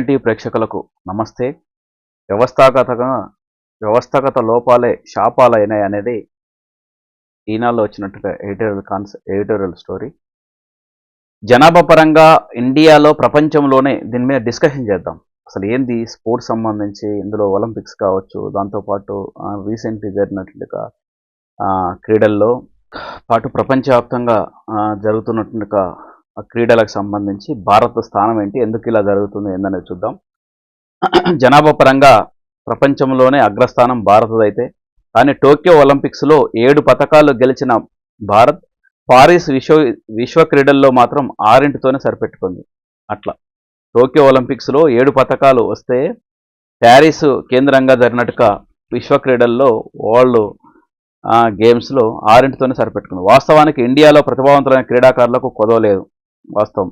Indian TV ప్రేక్షకులకు నమస్తే. వ్యవస్థాగతంగా వ్యవస్థాగత లోపాలే శాపాలైనాయి అనేది ఈనాడులో వచ్చినట్టుగా ఎడిటోరియల్ స్టోరీ. జనాభా పరంగా ఇండియాలో ప్రపంచంలోనే దీని మీద డిస్కషన్ చేద్దాం. అసలు ఏంది స్పోర్ట్స్ సంబంధించి, ఇందులో ఒలింపిక్స్ కావచ్చు, దాంతోపాటు రీసెంట్లీ జరిగినట్లుగా క్రీడల్లో పాటు ప్రపంచవ్యాప్తంగా జరుగుతున్నట్టుగా క్రీడలకు సంబంధించి భారత స్థానం ఏంటి, ఎందుకు ఇలా జరుగుతుంది ఏందనేది చూద్దాం. జనాభా పరంగా ప్రపంచంలోనే అగ్రస్థానం భారతదైతే, కానీ టోక్యో ఒలింపిక్స్లో 7 పతకాలు గెలిచిన భారత్ పారిస్ విశ్వ క్రీడల్లో మాత్రం 6తోనే సరిపెట్టుకుంది. అట్లా టోక్యో ఒలింపిక్స్లో 7 పతకాలు వస్తే ప్యారిస్ కేంద్రంగా జరిగినట్టుగా విశ్వ క్రీడల్లో వరల్డ్ గేమ్స్లో 6తోనే సరిపెట్టుకుంది. వాస్తవానికి ఇండియాలో ప్రతిభావంతులైన క్రీడాకారులకు కొదవలేదు. వాస్తవం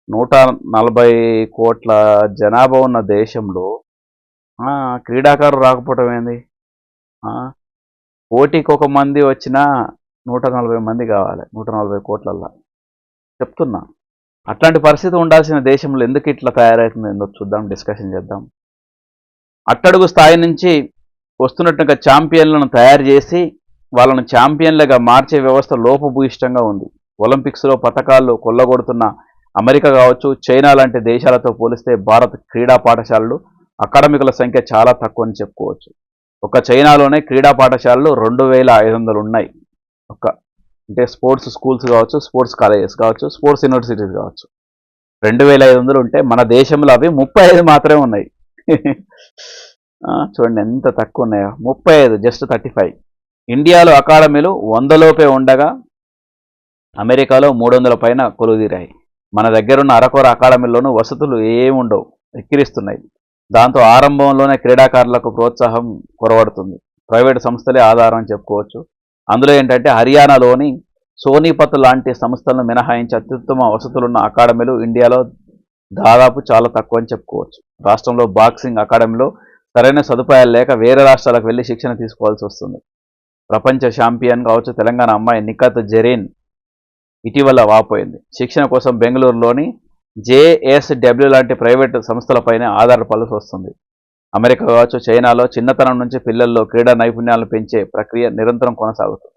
140 కోట్ల జనాభా ఉన్న దేశంలో క్రీడాకారులు రాకపోవటం ఏంది? పోటీకి ఒక మంది వచ్చినా 140 మంది కావాలి, 140 కోట్లల్లా చెప్తున్నా. అట్లాంటి పరిస్థితి ఉండాల్సిన దేశంలో ఎందుకు ఇట్లా తయారవుతుంది ఏందో చూద్దాం, డిస్కషన్ చేద్దాం. అట్టడుగు స్థాయి నుంచి వస్తున్నట్టుగా ఛాంపియన్లను తయారు చేసి వాళ్ళను ఛాంపియన్లుగా మార్చే వ్యవస్థ లోపభూయిష్టంగా ఉంది. ఒలింపిక్స్లో పతకాలు కొల్లగొడుతున్న అమెరికా కావచ్చు, చైనా లాంటి దేశాలతో పోలిస్తే భారత్ క్రీడా పాఠశాలలు అకాడమికుల సంఖ్య చాలా తక్కువ అని చెప్పుకోవచ్చు. ఒక చైనాలోనే క్రీడా పాఠశాలలు 2500 ఉన్నాయి. అంటే స్పోర్ట్స్ స్కూల్స్ కావచ్చు, స్పోర్ట్స్ కాలేజెస్ కావచ్చు, స్పోర్ట్స్ యూనివర్సిటీస్ కావచ్చు. 2500 ఉంటే మన దేశంలో అవి 35 మాత్రమే ఉన్నాయి. చూడండి ఎంత తక్కువ ఉన్నాయో, 35, జస్ట్ 35. ఇండియాలో అకాడమీలు 100 లోపే ఉండగా అమెరికాలో 300 పైన కొలువుదీరాయి. మన దగ్గరున్న అరకొర అకాడమీల్లోనూ వసతులు ఏముండవు, ఎక్కిరిస్తున్నాయి. దాంతో ఆరంభంలోనే క్రీడాకారులకు ప్రోత్సాహం కొరవడుతుంది. ప్రైవేటు సంస్థలే ఆధారం అని చెప్పుకోవచ్చు. అందులో ఏంటంటే హర్యానాలోని సోనీపత్ లాంటి సంస్థలను మినహాయించి అత్యుత్తమ వసతులున్న అకాడమీలు ఇండియాలో దాదాపు చాలా తక్కువ అని చెప్పుకోవచ్చు. రాష్ట్రంలో బాక్సింగ్ అకాడమీలో సరైన సదుపాయాలు లేక వేరే రాష్ట్రాలకు వెళ్ళి శిక్షణ తీసుకోవాల్సి వస్తుంది. ప్రపంచ ఛాంపియన్ కావచ్చు తెలంగాణ అమ్మాయి నిఖత్ జరీన్ ఇటీవల వాపోయింది. శిక్షణ కోసం బెంగళూరులోని JSW లాంటి ప్రైవేటు సంస్థలపైనే ఆధారపడాల్సి వస్తుంది. అమెరికా కావచ్చు, చైనాలో చిన్నతనం నుంచి పిల్లల్లో క్రీడా నైపుణ్యాలను పెంచే ప్రక్రియ నిరంతరం కొనసాగుతుంది.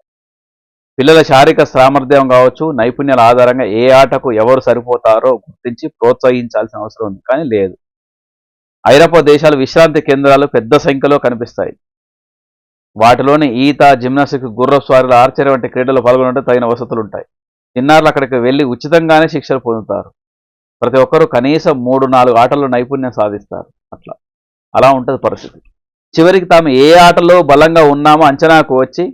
పిల్లల శారీరక సామర్థ్యం కావచ్చు, నైపుణ్యాల ఆధారంగా ఏ ఆటకు ఎవరు సరిపోతారో గుర్తించి ప్రోత్సహించాల్సిన అవసరం ఉంది, కానీ లేదు. ఐరోపా దేశాలు విశ్రాంతి కేంద్రాలు పెద్ద సంఖ్యలో కనిపిస్తాయి. వాటిలోని ఈత, జిమ్నాస్టిక్స్, గుర్రపు స్వారీలు, ఆర్చరీ వంటి క్రీడలు పాల్గొనడానికి తగిన వసతులు ఉంటాయి. చిన్నారులు అక్కడికి వెళ్ళి ఉచితంగానే శిక్షణ పొందుతారు. ప్రతి ఒక్కరూ కనీసం 3-4 ఆటల్లో నైపుణ్యం సాధిస్తారు. అలా ఉంటుంది పరిస్థితి. చివరికి తాము ఏ ఆటలో బలంగా ఉన్నామో అంచనాకు వచ్చి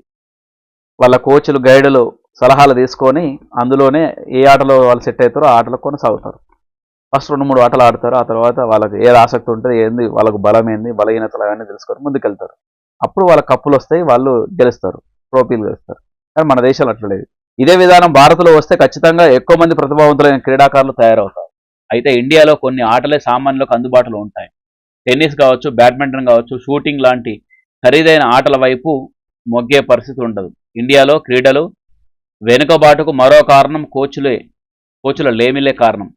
వాళ్ళ కోచ్లు, గైడులు సలహాలు తీసుకొని అందులోనే ఏ ఆటలో వాళ్ళు సెట్ అవుతారో ఆ ఆటలో కొనసాగుతారు. ఫస్ట్ 2-3 ఆటలు ఆడతారు. ఆ తర్వాత వాళ్ళకి ఏది ఆసక్తి ఉంటుంది, ఏంది వాళ్ళకు బలం ఏంది, బలహీనతలు అవన్నీ తెలుసుకొని ముందుకెళ్తారు. అప్పుడు వాళ్ళ కప్పులు వస్తాయి, వాళ్ళు గెలుస్తారు, ట్రోఫీలు గెలుస్తారు. కానీ మన దేశంలో అట్లా లేదు. ఇదే విధానం భారత్లో వస్తే ఖచ్చితంగా ఎక్కువ మంది ప్రతిభావంతులైన క్రీడాకారులు తయారవుతారు. అయితే ఇండియాలో కొన్ని ఆటలే సామాన్యులకు అందుబాటులో ఉంటాయి. టెన్నిస్ కావచ్చు, బ్యాడ్మింటన్ కావచ్చు, షూటింగ్ లాంటి ఖరీదైన ఆటల వైపు మొగ్గే పరిస్థితి ఉండదు. ఇండియాలో క్రీడలు వెనుకబాటుకు మరో కారణం కోచ్ల లేమిలే కారణం.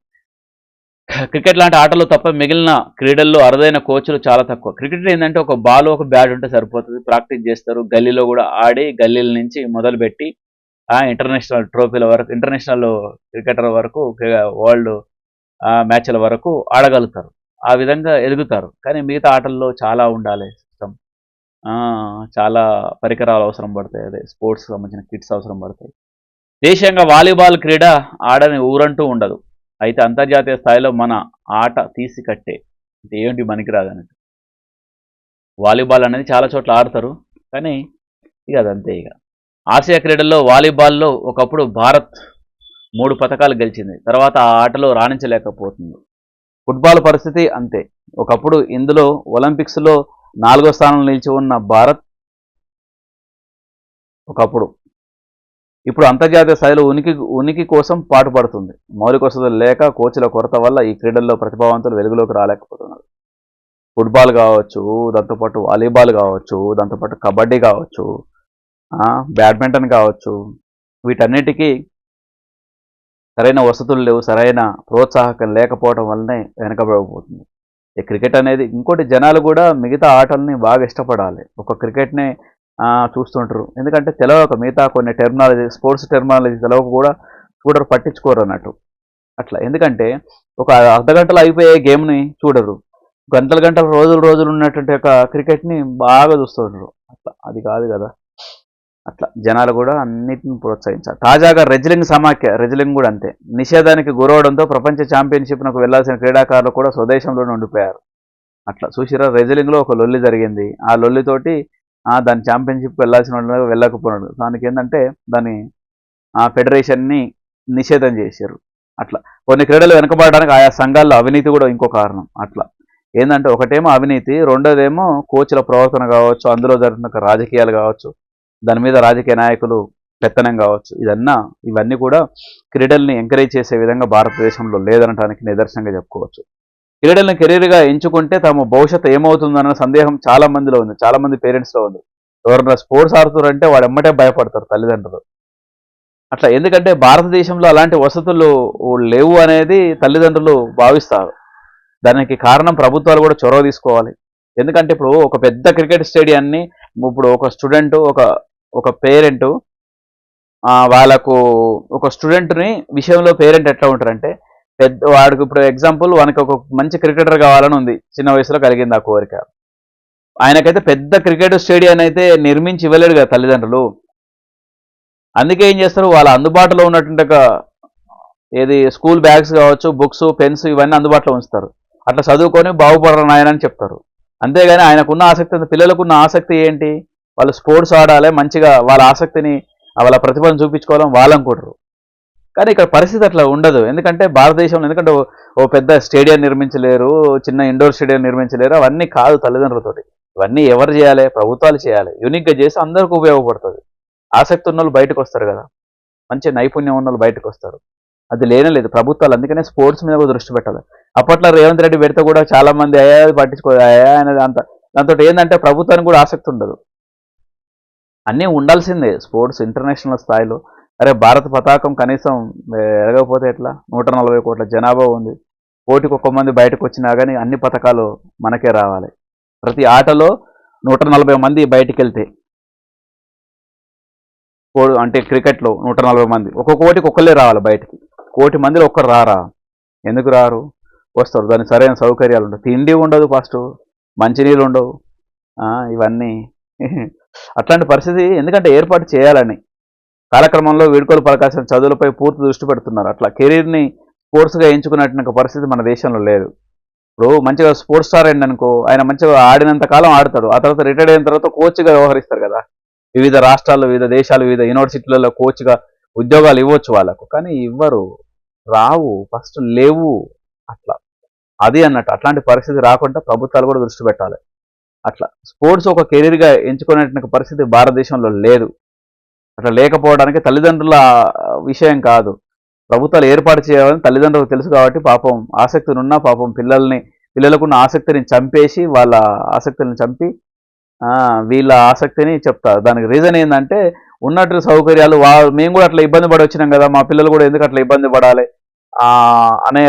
క్రికెట్ లాంటి ఆటలు తప్ప మిగిలిన క్రీడల్లో అరుదైన కోచ్లు చాలా తక్కువ. క్రికెట్ ఏంటంటే ఒక బాల్, ఒక బ్యాట్ ఉంటే సరిపోతుంది, ప్రాక్టీస్ చేస్తారు. గల్లీలో కూడా ఆడి గల్లీల నుంచి మొదలుపెట్టి ఇంటర్నేషనల్ ట్రోఫీల వరకు, ఇంటర్నేషనల్ క్రికెటర్ వరకు, వరల్డ్ మ్యాచ్ల వరకు ఆడగలుగుతారు. ఆ విధంగా ఎదుగుతారు. కానీ మిగతా ఆటల్లో చాలా ఉండాలి సిస్టమ్, చాలా పరికరాలు అవసరం పడతాయి. అదే స్పోర్ట్స్ సంబంధించిన కిట్స్ అవసరం పడతాయి. దేశీయంగా వాలీబాల్ క్రీడ ఆడని ఊరంటూ ఉండదు. అయితే అంతర్జాతీయ స్థాయిలో మన ఆట తీసి కట్టే అంటే ఏంటి పనికిరాదన్నట్టు. వాలీబాల్ అనేది చాలా చోట్ల ఆడతారు, కానీ ఇక అదంతే. ఆసియా క్రీడల్లో వాలీబాల్లో ఒకప్పుడు భారత్ 3 పతకాలు గెలిచింది. తర్వాత ఆ ఆటలో రాణించలేకపోతుంది. ఫుట్బాల్ పరిస్థితి అంతే. ఒకప్పుడు ఇందులో ఒలింపిక్స్లో 4వ స్థానంలో నిలిచి ఉన్న భారత్ ఇప్పుడు అంతర్జాతీయ స్థాయిలో ఉనికి కోసం పాటుపడుతుంది. మౌలిక వసతులు లేక, కోచ్ల కొరత వల్ల ఈ క్రీడల్లో ప్రతిభావంతులు వెలుగులోకి రాలేకపోతున్నారు. ఫుట్బాల్ కావచ్చు, దాంతోపాటు వాలీబాల్ కావచ్చు, దాంతోపాటు కబడ్డీ కావచ్చు, బ్యాడ్మింటన్ కావచ్చు, వీటన్నిటికీ సరైన వసతులు లేవు, సరైన ప్రోత్సాహకం లేకపోవడం వల్లనే వెనకబడిపోతుంది. ఈ క్రికెట్ అనేది ఇంకోటి, జనాలు కూడా మిగతా ఆటల్ని బాగా ఇష్టపడాలి, ఒక క్రికెట్ని చూస్తుంటారు. ఎందుకంటే తెలవక మిగతా కొన్ని టెర్మినాలజీ, స్పోర్ట్స్ టెర్మినాలజీ తెలవక కూడా చూడరు, పట్టించుకోరు అన్నట్టు. అట్లా ఎందుకంటే ఒక అర్ధగంటలో అయిపోయే గేమ్ని చూడరు, గంటలు గంటలు రోజులు రోజులు ఉన్నటువంటి ఒక క్రికెట్ని బాగా చూస్తుంటారు. అట్లా అది కాదు కదా. అట్లా జనాలు కూడా అన్నిటిని ప్రోత్సహించాలి. తాజాగా రెజ్లింగ్ సమాఖ్య, రెజ్లింగ్ కూడా అంతే, నిషేధానికి గురవడంతో ప్రపంచ ఛాంపియన్షిప్నకు వెళ్లాల్సిన క్రీడాకారులు కూడా స్వదేశంలోనే ఉండిపోయారు. అట్లా చూసిరా, రెజ్లింగ్లో ఒక లొల్లి జరిగింది, ఆ లొల్లితోటి దాని ఛాంపియన్షిప్కి వెళ్ళాల్సిన వాళ్ళు వెళ్ళకపోయినాడు. దానికి ఏంటంటే దాని ఫెడరేషన్ని నిషేధం చేశారు. అట్లా కొన్ని క్రీడలు వెనకబడడానికి ఆయా సంఘాల్లో అవినీతి కూడా ఇంకో కారణం. అట్లా ఏంటంటే ఒకటేమో అవినీతి, రెండోదేమో కోచ్ల ప్రవర్తన కావచ్చు, అందులో జరుగుతున్న రాజకీయాలు కావచ్చు, దాని మీద రాజకీయ నాయకులు పెత్తనం కావచ్చు, ఇవన్నీ కూడా క్రీడల్ని ఎంకరేజ్ చేసే విధంగా భారతదేశంలో లేదనడానికి నిదర్శనంగా చెప్పుకోవచ్చు. క్రీడలను కెరీర్గా ఎంచుకుంటే తమ భవిష్యత్తు ఏమవుతుందన్న సందేహం చాలా మందిలో ఉంది, చాలా మంది పేరెంట్స్లో ఉంది. ఎవరైనా స్పోర్ట్స్ ఆడుతారంటే వాడు ఎమ్మటే భయపడతారు తల్లిదండ్రులు. అట్లా ఎందుకంటే భారతదేశంలో అలాంటి వసతులు లేవు అనేది తల్లిదండ్రులు భావిస్తారు. దానికి కారణం ప్రభుత్వాలు కూడా చొరవ తీసుకోవాలి. ఎందుకంటే ఇప్పుడు ఒక పెద్ద క్రికెట్ స్టేడియాన్ని, ఇప్పుడు ఒక స్టూడెంట్, ఒక పేరెంట్ వాళ్ళకు ఒక స్టూడెంట్ని విషయంలో పేరెంట్ ఎట్లా ఉంటారంటే, వాడికి ఇప్పుడు ఎగ్జాంపుల్ వానికి ఒక మంచి క్రికెటర్ కావాలని ఉంది, చిన్న వయసులో కలిగింది ఆ కోరిక. ఆయనకైతే పెద్ద క్రికెట్ స్టేడియాన్ని అయితే నిర్మించి ఇవ్వలేడు కదా తల్లిదండ్రులు. అందుకే ఏం చేస్తారు, వాళ్ళ అందుబాటులో ఉన్నటువంటి ఏది స్కూల్ బ్యాగ్స్ కావచ్చు, బుక్స్, పెన్స్ ఇవన్నీ అందుబాటులో ఉంచుతారు. అట్లా చదువుకొని బాగుపడరు నాయనని చెప్తారు. అంతేగాని ఆయనకున్న ఆసక్తి, పిల్లలకున్న ఆసక్తి ఏంటి, వాళ్ళు స్పోర్ట్స్ ఆడాలి, మంచిగా వాళ్ళ ఆసక్తిని, వాళ్ళ ప్రతిభను చూపించుకోవాలని వాళ్ళు అనుకుంటారు. కానీ ఇక్కడ పరిస్థితి అట్లా ఉండదు. ఎందుకంటే భారతదేశంలో, ఎందుకంటే ఓ పెద్ద స్టేడియం నిర్మించలేరు, చిన్న ఇండోర్ స్టేడియం నిర్మించలేరు, అవన్నీ కాదు తల్లిదండ్రులతోటి. ఇవన్నీ ఎవరు చేయాలి, ప్రభుత్వాలు చేయాలి. యూనిక్గా చేసి అందరికీ ఉపయోగపడుతుంది. ఆసక్తి ఉన్న వాళ్ళు బయటకు వస్తారు కదా, మంచి నైపుణ్యం ఉన్న వాళ్ళు బయటకు వస్తారు. అది లేనలేదు ప్రభుత్వాలు. అందుకనే స్పోర్ట్స్ మీద కూడా దృష్టి పెట్టాలి. అప్పట్లో రేవంత్ రెడ్డి పెడితే కూడా చాలా మంది పట్టించుకోదు అనేది దాంతో ఏంటంటే ప్రభుత్వానికి కూడా ఆసక్తి ఉండదు. అన్నీ ఉండాల్సిందే స్పోర్ట్స్ ఇంటర్నేషనల్ స్థాయిలో. అరే భారత పతాకం కనీసం ఎరగకపోతే ఎట్లా, 140 కోట్ల జనాభా ఉంది, కోటికి ఒక్క మంది బయటకు వచ్చినా కానీ అన్ని పథకాలు మనకే రావాలి. ప్రతి ఆటలో 140 మంది బయటికి వెళ్తే, అంటే క్రికెట్లో 140 మంది, ఒక కోటికి ఒక్కళ్ళే రావాలి బయటికి. కోటి మందిలో ఒక్కరు రారా? ఎందుకు రారు? వస్తారు. దానికి సరైన సౌకర్యాలు ఉండవు, తిండి ఉండదు, ఫస్ట్ మంచినీళ్ళు ఉండవు, ఇవన్నీ అట్లాంటి పరిస్థితి. ఎందుకంటే ఏర్పాటు చేయాలని కాలక్రమంలో వీడ్కోలు పలకాల్సిన చదువులపై పూర్తి దృష్టి పెడుతున్నారు. అట్లా కెరీర్ని స్పోర్ట్స్గా ఎంచుకున్నట్టు పరిస్థితి మన దేశంలో లేదు. ఇప్పుడు మంచిగా స్పోర్ట్స్ స్టార్ అయింది అనుకో, ఆయన మంచిగా ఆడినంత కాలం ఆడతాడు, ఆ తర్వాత రిటైర్డ్ అయిన తర్వాత కోచ్గా వ్యవహరిస్తారు కదా. వివిధ రాష్ట్రాల్లో, వివిధ దేశాలు, వివిధ యూనివర్సిటీలలో కోచ్గా ఉద్యోగాలు ఇవ్వచ్చు వాళ్ళకు, కానీ ఇవ్వరు, రావు, ఫస్ట్ లేవు. అట్లా అది అన్నట్టు. అట్లాంటి పరిస్థితి రాకుండా ప్రభుత్వాలు కూడా దృష్టి పెట్టాలి. అట్లా స్పోర్ట్స్ ఒక కెరీర్గా ఎంచుకునేటువంటి పరిస్థితి భారతదేశంలో లేదు. అట్లా లేకపోవడానికి తల్లిదండ్రుల విషయం కాదు, ప్రభుత్వాలు ఏర్పాటు చేయాలని తల్లిదండ్రులకు తెలుసు కాబట్టి పాపం ఆసక్తినున్నా పాపం పిల్లలకున్న ఆసక్తిని చంపేసి, వాళ్ళ ఆసక్తిని చంపి వీళ్ళ ఆసక్తిని చెప్తారు. దానికి రీజన్ ఏంటంటే ఉన్నట్టు సౌకర్యాలు, మేము కూడా అట్లా ఇబ్బంది పడి వచ్చినాం కదా, మా పిల్లలు కూడా ఎందుకు అట్లా ఇబ్బంది పడాలి అనే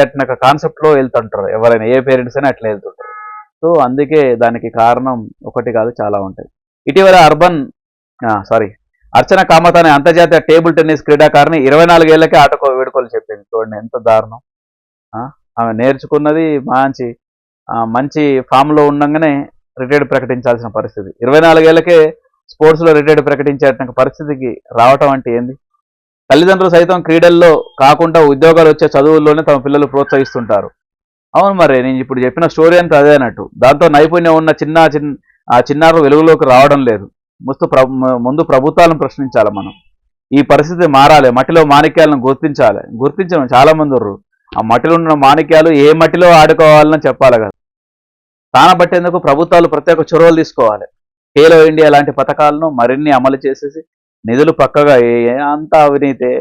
కాన్సెప్ట్లో వెళ్తుంటారు. ఎవరైనా ఏ పేరెంట్స్ అయినా అట్లా వెళ్తుంటారు. సో అందుకే దానికి కారణం ఒకటి కాదు, చాలా ఉంటాయి. ఇటీవల అర్చన కామత్ అనే అంతర్జాతీయ టేబుల్ టెన్నిస్ క్రీడాకారిణి 24 ఏళ్లకే ఆటకు వేడుకోలు చెప్పింది. చూడండి ఎంత దారుణం. ఆమె నేర్చుకున్నది మంచి ఫామ్లో ఉండగానే రిటైర్డ్ ప్రకటించాల్సిన పరిస్థితి. 24 ఏళ్లకే స్పోర్ట్స్లో రిటైర్డ్ ప్రకటించే పరిస్థితికి రావటం అంటే ఏంది? తల్లిదండ్రులు సైతం క్రీడల్లో కాకుండా ఉద్యోగాలు వచ్చే చదువుల్లోనే తమ పిల్లలు ప్రోత్సహిస్తుంటారు. అవును, మరి నేను ఇప్పుడు చెప్పిన స్టోరీ అంతా అదే అన్నట్టు. దాంతో నైపుణ్యం ఉన్న చిన్నారులు వెలుగులోకి రావడం లేదు. ముందు ప్రభుత్వాలను ప్రశ్నించాలి మనం. ఈ పరిస్థితి మారాలి. మట్టిలో మాణిక్యాలను గుర్తించడం చాలా మంది ఉన్నారు. ఆ మట్టిలో ఉన్న మాణిక్యాలు ఏ మట్టిలో ఆడుకోవాలని చెప్పాలి కదా. తానబట్టేందుకు ప్రభుత్వాలు ప్రత్యేక చొరవలు తీసుకోవాలి. ఖేలో ఇండియా లాంటి పథకాలను మరిన్ని అమలు చేసేసి నిధులు పక్కగా, అంతా అవినీతే.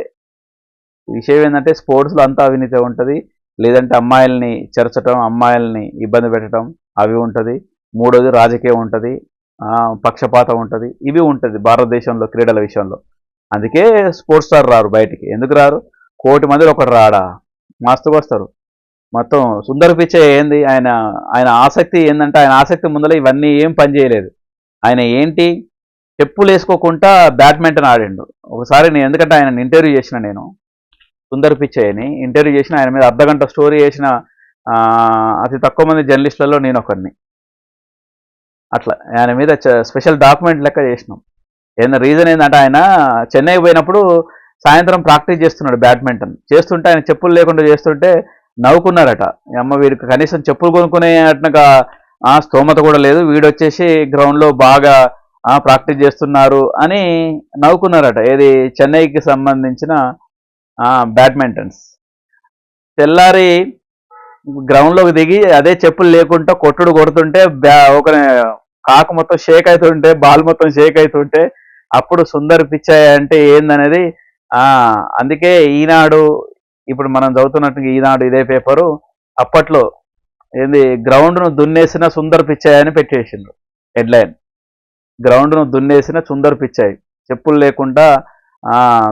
విషయం ఏంటంటే స్పోర్ట్స్లో అంతా అవినీతే ఉంటుంది. లేదంటే అమ్మాయిల్ని చెరచటం, అమ్మాయిల్ని ఇబ్బంది పెట్టడం, అవి ఉంటుంది. మూడోది రాజకీయం ఉంటుంది, పక్షపాతం ఉంటుంది, ఇవి ఉంటుంది భారతదేశంలో క్రీడల విషయంలో. అందుకే స్పోర్ట్స్ స్టార్ రారు బయటికి. ఎందుకు రారు? 1 కోటి మందిలో ఒకరు రాడా? మస్తుగా వస్తారు. మొత్తం సుందర్ పిచ్చే ఏంది ఆయన ఆయన ఆసక్తి ఏంటంటే ఆయన ఆసక్తి ముందర ఇవన్నీ ఏం పని చేయలేదు. ఆయన ఏంటి చెప్పులు వేసుకోకుండా బ్యాడ్మింటన్ ఆడిండు. ఒకసారి నేను ఎందుకంటే ఆయన ఇంటర్వ్యూ చేసిన నేను సుందర్ పిచ్చయ్యని ఇంటర్వ్యూ చేసిన ఆయన మీద అర్ధగంట స్టోరీ చేసిన అతి తక్కువ మంది జర్నలిస్టులలో నేను ఒకరిని. అట్లా ఆయన మీద స్పెషల్ డాక్యుమెంట్ లెక్క చేసినాం. రీజన్ ఏంటంటే ఆయన చెన్నై పోయినప్పుడు సాయంత్రం ప్రాక్టీస్ చేస్తున్నాడు బ్యాడ్మింటన్. చేస్తుంటే ఆయన చెప్పులు లేకుండా చేస్తుంటే నవ్వుకున్నారట. అమ్మ వీడికి కనీసం చెప్పులు కొనుక్కునే అట్నగా స్తోమత కూడా లేదు, వీడొచ్చేసి గ్రౌండ్లో బాగా ప్రాక్టీస్ చేస్తున్నారు అని నవ్వుకున్నారట. ఏది చెన్నైకి సంబంధించిన బ్యాడ్మింటన్స్. తెల్లారి గ్రౌండ్లోకి దిగి అదే చెప్పులు లేకుండా కొడుతుంటే ఒక కాకు మొత్తం షేక్ అవుతుంటే బాల్ మొత్తం షేక్ అవుతుంటే అప్పుడు సుందర్ పిచ్చాయ్ అంటే ఏందనేది అందుకే ఈనాడు ఇప్పుడు మనం చదువుతున్నట్టు ఈనాడు ఇదే పేపరు అప్పట్లో ఏంది గ్రౌండ్ను దున్నేసిన సుందర్ పిచ్చాయ్ అని పెట్టేసిండ్రు హెడ్లైన్. గ్రౌండ్ను దున్నేసిన సుందర్ పిచ్చాయ్, చెప్పులు లేకుండా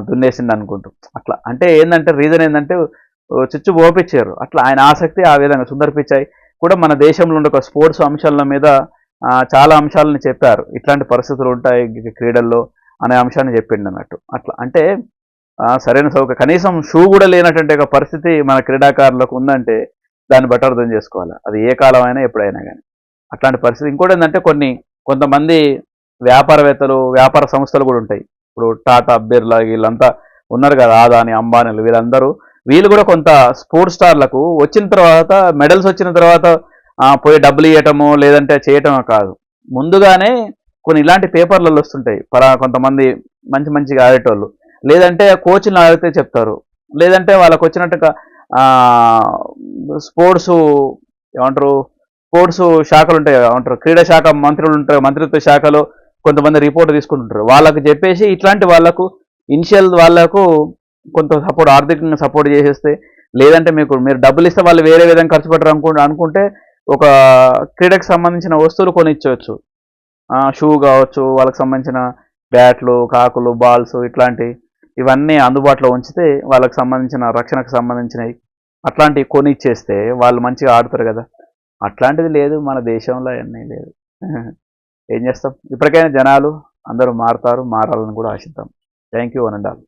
దున్నేసిండు అనుకుంటూ. అట్లా అంటే ఏంటంటే రీజన్ ఏంటంటే చిచ్చు పోపించారు. అట్లా ఆయన ఆసక్తి ఆ విధంగా సుందర్ పిచ్చాయ్ కూడా మన దేశంలో ఉండే ఒక స్పోర్ట్స్ అంశాల మీద చాలా అంశాలను చెప్పారు. ఇట్లాంటి పరిస్థితులు ఉంటాయి క్రీడల్లో అనే అంశాన్ని చెప్పిండు అన్నట్టు. అట్లా అంటే సరైన సౌకర్యం కనీసం షూ కూడా లేనటువంటి ఒక పరిస్థితి మన క్రీడాకారులకు ఉందంటే దాన్ని బట్టి అర్థం చేసుకోవాలి. అది ఏ కాలం అయినా ఎప్పుడైనా కానీ అట్లాంటి పరిస్థితి. ఇంకోటి ఏంటంటే కొంతమంది వ్యాపారవేత్తలు వ్యాపార సంస్థలు కూడా ఉంటాయి. ఇప్పుడు టాటా, బిర్లా వీళ్ళంతా ఉన్నారు కదా, ఆదాని, అంబానీలు, వీళ్ళు కూడా కొంత స్పోర్ట్స్ స్టార్లకు వచ్చిన తర్వాత మెడల్స్ వచ్చిన తర్వాత పోయి డబ్బులు ఇవ్వటము లేదంటే చేయటమో కాదు, ముందుగానే కొన్ని ఇలాంటి పేపర్లలో వస్తుంటాయి. కొంతమంది మంచిగా ఆడేటోళ్ళు లేదంటే కోచ్ని అడిగితే చెప్తారు, లేదంటే వాళ్ళకు వచ్చినట్టుగా స్పోర్ట్స్ ఏమంటారు స్పోర్ట్స్ శాఖలు ఉంటాయి కదా, ఏమంటారు క్రీడా శాఖ మంత్రులు ఉంటారు, మంత్రిత్వ శాఖలో కొంతమంది రిపోర్ట్ తీసుకుంటుంటారు. వాళ్ళకు చెప్పేసి ఇట్లాంటి వాళ్ళకు ఇనిషియల్ వాళ్ళకు కొంత సపోర్ట్ ఆర్థికంగా సపోర్ట్ చేసేస్తే, లేదంటే మీరు డబ్బులు ఇస్తే వాళ్ళు వేరే విధంగా ఖర్చు పెట్టరు అనుకుంటే ఒక క్రీడకు సంబంధించిన వస్తువులు కొనిచ్చవచ్చు. షూ కావచ్చు, వాళ్ళకి సంబంధించిన బ్యాట్లు, కాకులు, బాల్స్ ఇవన్నీ అందుబాటులో ఉంచితే వాళ్ళకి సంబంధించిన రక్షణకు సంబంధించినవి అట్లాంటివి కొని ఇచ్చేస్తే వాళ్ళు మంచిగా ఆడతారు కదా. అట్లాంటిది లేదు మన దేశంలో, అన్నీ లేదు. ఏం చేస్తాం, ఇప్పటికైనా జనాలు అందరూ మారాలని కూడా ఆశిద్దాం. Thank you one and all.